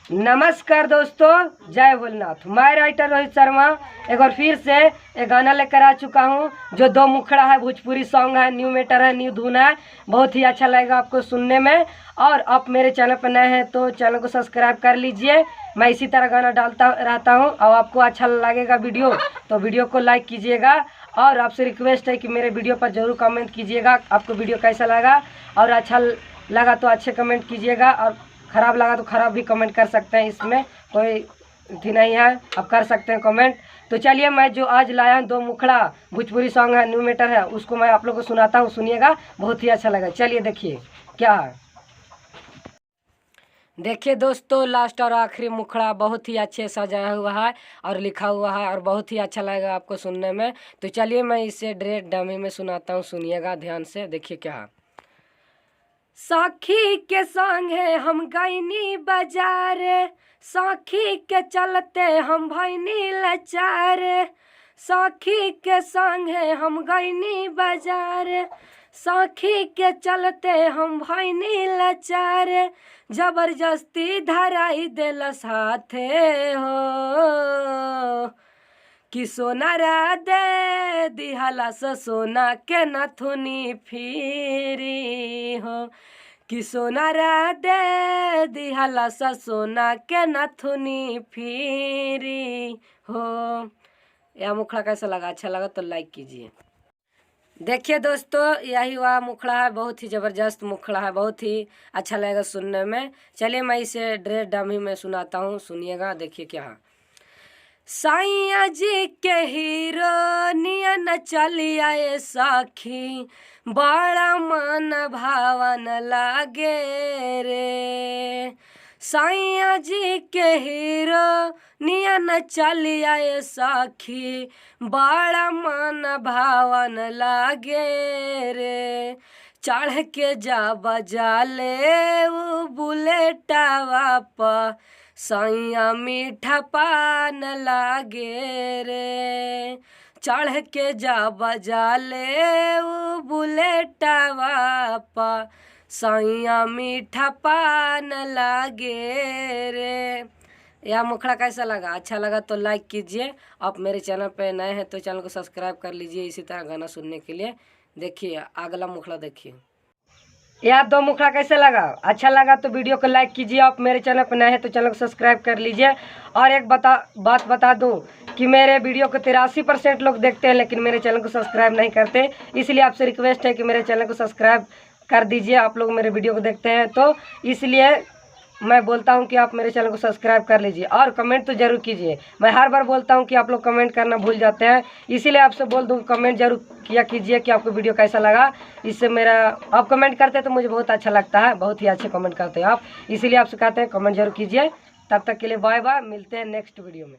नमस्कार दोस्तों, जय भोलेनाथ। मैं राइटर रोहित शर्मा एक बार फिर से एक गाना लेकर आ चुका हूं जो दो मुखड़ा है, भोजपुरी सॉन्ग है, न्यू मैटर है, न्यू धुन है। बहुत ही अच्छा लगेगा आपको सुनने में। और आप मेरे चैनल पर नए हैं तो चैनल को सब्सक्राइब कर लीजिए। मैं इसी तरह गाना डालता रहता हूं और आपको अच्छा लगेगा वीडियो तो वीडियो को लाइक कीजिएगा। और आपसे रिक्वेस्ट है कि मेरे वीडियो पर ज़रूर कमेंट कीजिएगा आपको वीडियो कैसा लगा। और अच्छा लगा तो अच्छे कमेंट कीजिएगा और ख़राब लगा तो ख़राब भी कमेंट कर सकते हैं, इसमें कोई थी नहीं है, आप कर सकते हैं कमेंट। तो चलिए, मैं जो आज लाया दो मुखड़ा भोजपुरी सॉन्ग है, न्यू मैटर है, उसको मैं आप लोगों को सुनाता हूँ, सुनिएगा, बहुत ही अच्छा लगा। चलिए देखिए क्या है। देखिए दोस्तों, लास्ट और आखिरी मुखड़ा बहुत ही अच्छे सजाया हुआ है और लिखा हुआ है और बहुत ही अच्छा लगेगा आपको सुनने में। तो चलिए मैं इसे डायरेक्ट डमी में सुनाता हूँ, सुनिएगा ध्यान से। देखिए क्या है। साखी के संग है हम गईनी बाजार, साखी के चलते हम भईनी लाचार। साखी के संग है हम गईनी बाजार, साखी के चलते हम भईनी लाचार। जबरदस्ती धराई देल साथे हो कि सोना रा दे दिहला से सोना के नथुनी फिरी हो, कि सोना रा दे दिहला से सोना के नथुनी फिरी हो। यह मुखड़ा कैसा लगा? अच्छा लगा तो लाइक कीजिए। देखिए दोस्तों, यही वह मुखड़ा है, बहुत ही ज़बरदस्त मुखड़ा है, बहुत ही अच्छा लगेगा सुनने में। चलिए मैं इसे ड्रेस डमी में सुनाता हूँ, सुनिएगा। देखिए क्या है। साइया जी के हीरो नियन चली आए साखी, बड़ा मन भावन लागे रे। साइया जी के हीरो नियन चली आए साखी, बड़ा मन भावन लागे रे। चढ़ के जा बजा ले वो बुलेटवा पा, सैया मीठा पान लागे रे। चढ़ के जा बजा ले वो बुलेटवा पा, सैया मीठा पान लागे रे। यह मुखड़ा कैसा लगा? अच्छा लगा तो लाइक कीजिए। आप मेरे चैनल पे नए हैं तो चैनल को सब्सक्राइब कर लीजिए इसी तरह गाना सुनने के लिए। देखिए अगला मुखड़ा देखिए। यह दो मुखड़ा कैसे लगा? अच्छा लगा तो वीडियो को लाइक कीजिए। आप मेरे चैनल पर नए हैं तो चैनल को सब्सक्राइब कर लीजिए। और एक बात बता दूं कि मेरे वीडियो को 83% लोग देखते हैं लेकिन मेरे चैनल को सब्सक्राइब नहीं करते। इसलिए आपसे रिक्वेस्ट है कि मेरे चैनल को सब्सक्राइब कर दीजिए। आप लोग मेरे वीडियो को देखते हैं तो इसलिए मैं बोलता हूं कि आप मेरे चैनल को सब्सक्राइब कर लीजिए और कमेंट तो जरूर कीजिए। मैं हर बार बोलता हूं कि आप लोग कमेंट करना भूल जाते हैं, इसीलिए आपसे बोल दूं कमेंट जरूर किया कीजिए कि आपको वीडियो कैसा लगा। इससे मेरा आप कमेंट करते हैं तो मुझे बहुत अच्छा लगता है, बहुत ही अच्छे कमेंट करते हैं आप, इसीलिए आपसे कहते हैं कमेंट जरूर कीजिए। तब तक के लिए बाय बाय, मिलते हैं नेक्स्ट वीडियो में।